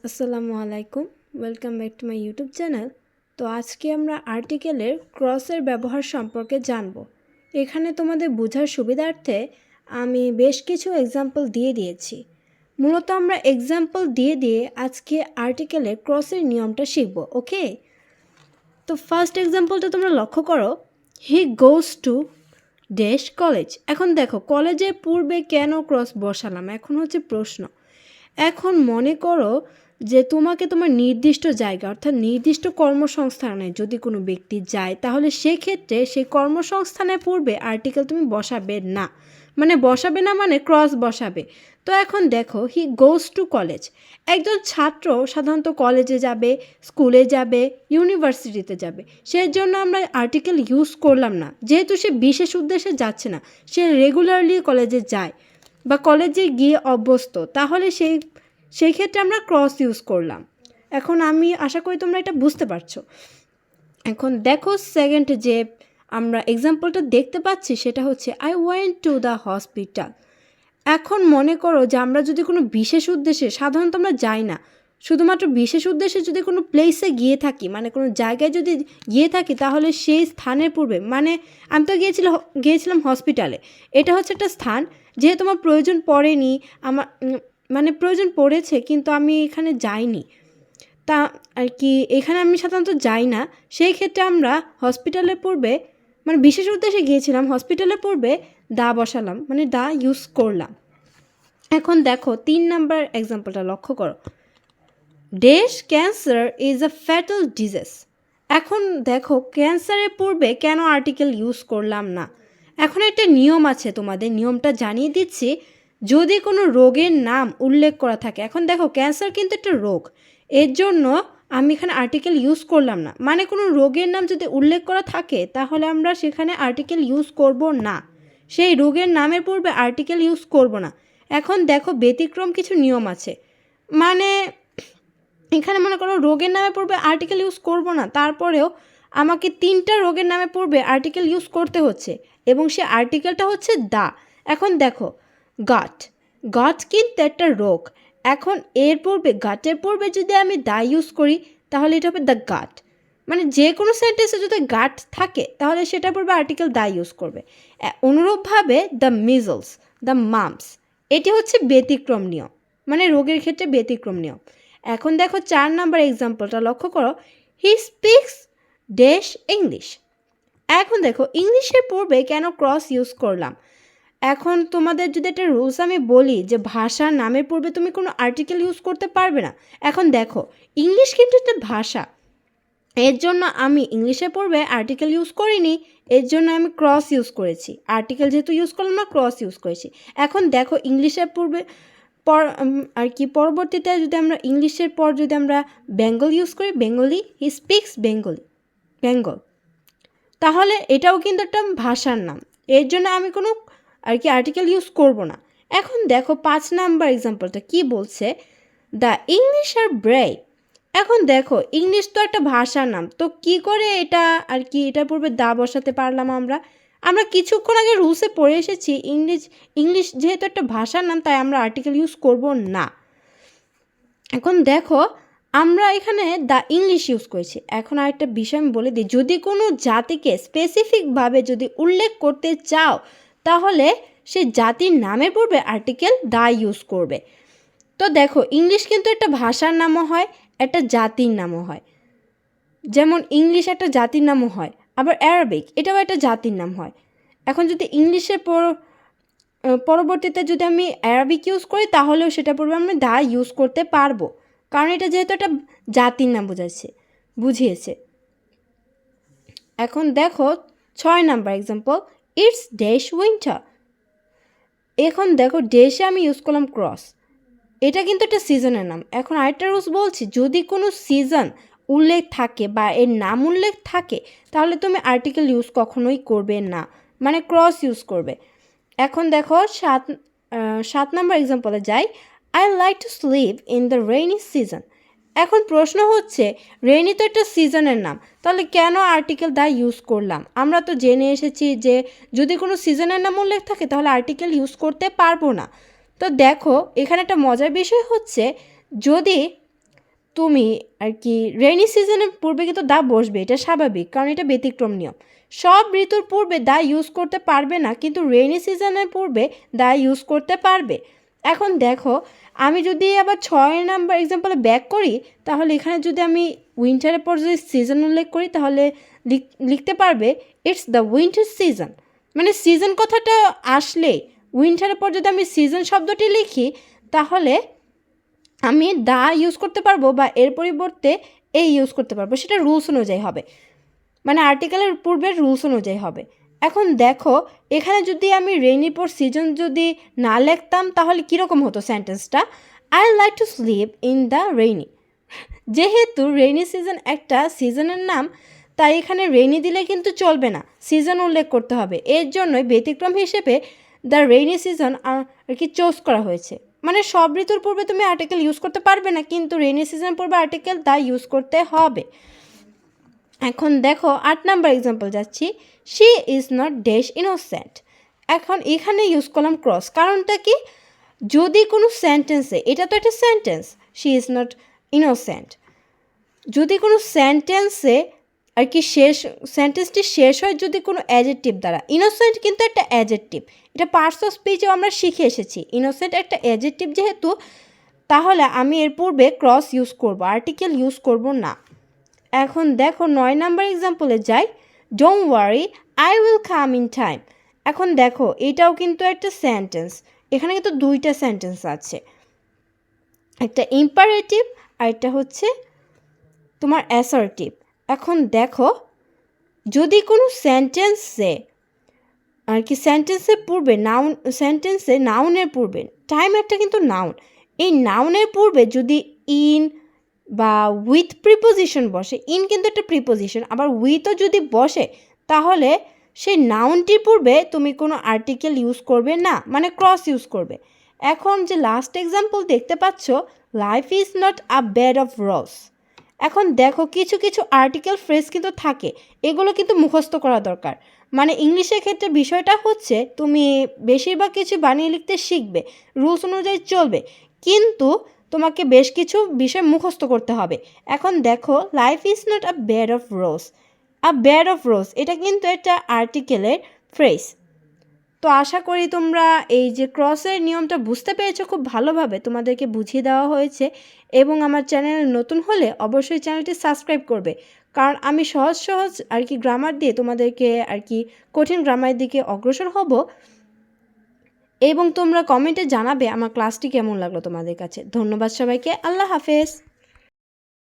আসসালামু আলাইকুম, welcome back to my YouTube channel. তো আজকে আমরা আর্টিকেলের ক্রসের ব্যবহার সম্পর্কে জানব। এখানে তোমাদের বোঝার সুবিধার্থে আমি বেশ কিছু এক্সাম্পল দিয়ে দিয়েছি। মূলত আমরা এক্সাম্পল দিয়ে আজকে আর্টিকেলের ক্রসের নিয়মটা শিখব। ওকে, তো ফার্স্ট এক্সাম্পলটা তোমরা লক্ষ্য করো, হি গোজ টু ড্যাশ কলেজ। এখন দেখো কলেজের পূর্বে কেন ক্রস বসালাম, এখন হচ্ছে প্রশ্ন। এখন মনে করো যে তোমাকে তোমার নির্দিষ্ট জায়গা অর্থাৎ নির্দিষ্ট কর্মসংস্থানে যদি কোনো ব্যক্তি যায়, তাহলে সেক্ষেত্রে সেই কর্মসংস্থানের পূর্বে আর্টিকেল তুমি বসাবে না, মানে ক্রস বসাবে। তো এখন দেখো হি গোজ টু কলেজ, একজন ছাত্র সাধারণত কলেজে যাবে, স্কুলে যাবে, ইউনিভার্সিটিতে যাবে, সেই জন্য আমরা আর্টিকেল ইউজ করলাম না, যেহেতু সে বিশেষ উদ্দেশ্যে যাচ্ছে না, সে রেগুলারলি কলেজে যায় বা কলেজে গিয়ে অভ্যস্ত, তাহলে সেই ক্ষেত্রে আমরা ক্রস ইউজ করলাম। এখন আমি আশা করি তোমরা এটা বুঝতে পারছো। এখন দেখো সেকেন্ড যে আমরা এক্সাম্পলটা দেখতে পাচ্ছি সেটা হচ্ছে I went to the hospital. এখন মনে করো যে আমরা যদি কোনো বিশেষ উদ্দেশ্যে, সাধারণত আমরা যাই না, শুধুমাত্র বিশেষ উদ্দেশ্যে যদি কোনো প্লেসে গিয়ে থাকি, মানে কোনো জায়গায় যদি গিয়ে থাকি, তাহলে সেই স্থানের পূর্বে, মানে আমি তো গিয়েছিলাম হসপিটালে, এটা হচ্ছে একটা স্থান, যেহেতু আমার প্রয়োজন পড়েনি, আমার প্রয়োজন পড়েছে কিন্তু আমি এখানে যাইনি, তা আর কি এখানে আমি সাধারণত যাই না, সেই ক্ষেত্রে আমরা হসপিটালের পূর্বে, মানে বিশেষ উদ্দেশ্যে গিয়েছিলাম, হসপিটালের পূর্বে দা বসালাম, মানে দা ইউজ করলাম। এখন দেখো 3 নাম্বার এক্সাম্পলটা লক্ষ্য করো, dash cancer is a fatal disease. এখন দেখো ক্যান্সারের পূর্বে কেন আর্টিকেল ইউজ করলাম না। এখন একটা নিয়ম আছে, তোমাদের নিয়মটা জানিয়ে দিচ্ছি। যদি কোনো রোগের নাম উল্লেখ করা থাকে, এখন দেখো ক্যান্সার কিন্তু একটা রোগ, এর জন্য আমি এখানে আর্টিকেল ইউজ করলাম না, মানে কোনো রোগের নাম যদি উল্লেখ করা থাকে তাহলে আমরা সেখানে আর্টিকেল ইউজ করব না, সেই রোগের নামের পূর্বে আর্টিকেল ইউজ করব না। এখন দেখো ব্যতিক্রম কিছু নিয়ম আছে, মানে এখানে মনে করো রোগের নামে পূর্বে আর্টিকেল ইউজ করব না, তারপরেও আমাকে 3টা রোগের নামে পূর্বে আর্টিকেল ইউজ করতে হচ্ছে, এবং সে আর্টিকেলটা হচ্ছে দা। এখন দেখো গাট, গাট কিন্তু একটা রোগ, এখন এর পূর্বে গাটের পূর্বে যদি আমি দা ইউজ করি তাহলে এটা হবে দ্য গাট, মানে যে কোনো সেন্টেন্সে যদি গাট থাকে তাহলে সেটার পূর্বে আর্টিকেল দা ইউজ করবে। অনুরূপভাবে দ্য মিজলস, দ্য মাম্পস, এটি হচ্ছে ব্যতিক্রম নিয়ম, মানে রোগের ক্ষেত্রে ব্যতিক্রম নিয়ম। এখন দেখো 4 নাম্বার এক্সাম্পলটা লক্ষ্য করো, হি স্পিক্স ড্যাশ ইংলিশ। এখন দেখো ইংলিশের পূর্বে কেন ক্রস ইউজ করলাম। এখন তোমাদের যদি একটা রুলস আমি বলি যে ভাষার নামের পূর্বে তুমি কোনো আর্টিকেল ইউজ করতে পারবে না। এখন দেখো ইংলিশ কিন্তু একটা ভাষা, এর জন্য আমি ইংলিশের পূর্বে আর্টিকেল ইউজ করিনি, এর জন্য আমি ক্রস ইউজ করেছি। আর্টিকেল যেহেতু ইউজ করলাম না, ক্রস ইউজ করেছি। এখন দেখো ইংলিশের পূর্বে পরবর্তীতে যদি আমরা ইংলিশের পর যদি আমরা বেঙ্গল ইউজ করি, বেঙ্গলি, হি স্পিক্স বেঙ্গল, তাহলে এটাও কিন্তু একটা ভাষার নাম, এর জন্য আমি কোনো আর্টিকেল ইউজ করব না। এখন দেখো 5 নাম্বার এক্সাম্পলটা কি বলছে, দ্য ইংলিশ আর ব্রেভ। এখন দেখো ইংলিশ তো একটা ভাষার নাম, তো কি করে এটা এটার পূর্বে দা বসাতে পারলাম আমরা কিছুক্ষণ আগে রুলসে পড়ে এসেছি, ইংলিশ যেহেতু একটা ভাষার নাম তাই আমরা আর্টিকেল ইউজ করব না। এখন দেখো আমরা এখানে দ্য ইংলিশ ইউজ করেছি। এখন আরেকটা বিষয় আমি বলে দিই, যদি কোনো জাতিকে স্পেসিফিকভাবে যদি উল্লেখ করতে চাও তাহলে সে জাতির নামের পূর্বে আর্টিকেল দা ইউজ করবে। তো দেখো ইংলিশ কিন্তু একটা ভাষার নামও হয়, একটা জাতির নামও হয়, যেমন ইংলিশ একটা জাতির নামও হয়, আবার অ্যারাবিক এটাও একটা জাতির নাম হয়। এখন যদি ইংলিশের পরবর্তীতে যদি আমি অ্যারাবিক ইউজ করি তাহলেও সেটা পূর্বে আমি দা ইউজ করতে পারবো, কারণ এটা যেহেতু একটা জাতির নাম বুঝিয়েছে। এখন দেখো 6 number example, it's dash winter. এখন দেখো ড্যাশে আমি ইউজ করলাম ক্রস, এটা কিন্তু একটা সিজনের নাম। এখন আরেকটা রুলস বলছি, যদি কোনো সিজন উল্লেখ থাকে বা এর নাম উল্লেখ থাকে তাহলে তুমি আর্টিকেল ইউজ কখনোই করবে না, মানে ক্রস ইউজ করবে। এখন দেখো 7 নাম্বার এক্সাম্পলে যাই, I like to sleep in the rainy season. এখন প্রশ্ন হচ্ছে রেইনি তো একটা সিজনের নাম, তাহলে কেন আর্টিকেল দা ইউজ করলাম। আমরা তো জেনে এসেছি যে যদি কোনো সিজনের নাম উল্লেখ থাকে তাহলে আর্টিকেল ইউজ করতে পারবো না। তো দেখো এখানে একটা মজার বিষয় হচ্ছে, যদি তুমি আর কি রেইনি সিজনের পূর্বে কিন্তু দা বসবে, এটা স্বাভাবিক, কারণ এটা ব্যতিক্রম নিয়ম। সব ঋতুর পূর্বে দা ইউজ করতে পারবে না, কিন্তু রেইনি সিজনের পূর্বে দা ইউজ করতে পারবে। এখন দেখো, আমি যদি আবার 6 নাম্বার এক্সাম্পলে ব্যাক করি, তাহলে এখানে যদি আমি উইন্টারের পর যদি সিজন উল্লেখ করি, তাহলে লিখতে পারবে ইটস দ্য উইন্টার সিজন। মানে সিজন কথাটা আসলে উইন্টারের পর যদি আমি সিজন শব্দটি লিখি, তাহলে আমি দা ইউজ করতে পারবো বা এর পরিবর্তে এই ইউজ করতে পারবো, সেটা রুলস অনুযায়ী হবে, মানে আর্টিকেলের পূর্বের রুলস অনুযায়ী হবে। এখন দেখো, এখানে যদি আমি রেইনির পর সিজন যদি না লিখতাম, তাহলে কীরকম হতো সেন্টেন্সটা? I like to sleep in the rainy. যেহেতু রেইনি সিজন একটা সিজনের নাম, তাই এখানে রেইনি দিলে কিন্তু চলবে না, সিজন উল্লেখ করতে হবে। এর জন্যই ব্যতিক্রম হিসেবে দ্য রেইনি সিজন আর কি চুজ করা হয়েছে। মানে সব ঋতুর পূর্বে তুমি আর্টিকেল ইউজ করতে পারবে না, কিন্তু রেইনি সিজনের পূর্বে আর্টিকেল দা ইউজ করতে হবে। এখন দেখো 8 নাম্বার এক্সাম্পল যাচ্ছি। She is not dash innocent. এখন এখানে ইউজ করলাম ক্রস, কারণটা কি? যদি কোনো সেন্টেন্সে, এটা তো একটা sentence, she is not innocent, যদি কোনো সেন্টেন্সে আর কি সেন্টেন্সটি শেষ হয় যদি কোনো অ্যাডজেক্টিভ দ্বারা, ইনোসেন্ট কিন্তু একটা অ্যাডজেক্টিভ, এটা পার্টস অফ স্পিচেও আমরা শিখে এসেছি। ইনোসেন্ট একটা অ্যাডজেক্টিভ যেহেতু, তাহলে আমি এর পূর্বে ক্রস ইউজ করব, আর্টিকেল ইউজ করব না। এখন দেখো 9 নাম্বার এক্সাম্পলে যাই। Don't worry I will come in time. এখন দেখো, এটাও কিন্তু একটা সেন্টেন্স, এখানে কিন্তু দুইটা সেন্টেন্স আছে, একটা ইম্পারেটিভ আর একটা হচ্ছে তোমার অ্যাসার্টিভ। এখন দেখো, যদি কোনো সেন্টেন্সে আর কি সেন্টেন্সের পূর্বে নাউনের পূর্বে, টাইম একটা কিন্তু নাউন, এই নাউনের পূর্বে যদি ইন বা উইথ প্রিপোজিশন বসে, ইন কিন্তু একটা প্রিপোজিশন, আবার উইথও যদি বসে, তাহলে সেই নাউনটির পূর্বে তুমি কোনো আর্টিকেল ইউজ করবে না, মানে ক্রস ইউজ করবে। এখন যে লাস্ট এক্সাম্পল দেখতে পাচ্ছ, life is not a bed of rose. এখন দেখো, কিছু কিছু আর্টিকেল ফ্রেজ কিন্তু থাকে, এগুলো কিন্তু মুখস্থ করা দরকার। মানে ইংলিশের ক্ষেত্রে বিষয়টা হচ্ছে, তুমি বেশিরভাগ কিছু বানিয়ে লিখতে শিখবে, রুলস অনুযায়ী চলবে, কিন্তু তোমাকে বেশ কিছু বিষয় মুখস্থ করতে হবে। এখন দেখো, life is not a bed of rose, a bed of rose এটা কিন্তু একটা আর্টিকেলের ফ্রেজ। তো আশা করি তোমরা এই যে ক্রসের নিয়মটা বুঝতে পেরেছো, খুব ভালোভাবে তোমাদেরকে বুঝিয়ে দেওয়া হয়েছে। এবং আমার চ্যানেলে নতুন হলে অবশ্যই চ্যানেলটি সাবস্ক্রাইব করবে, কারণ আমি সহজ সহজ আর কি গ্রামার দিয়ে তোমাদেরকে আর কি কঠিন গ্রামারের দিকে অগ্রসর হব। এবং তোমরা কমেন্টে জানাবে আমার ক্লাসটি কেমন লাগলো তোমাদের কাছে। ধন্যবাদ সবাইকে, আল্লাহ হাফেজ।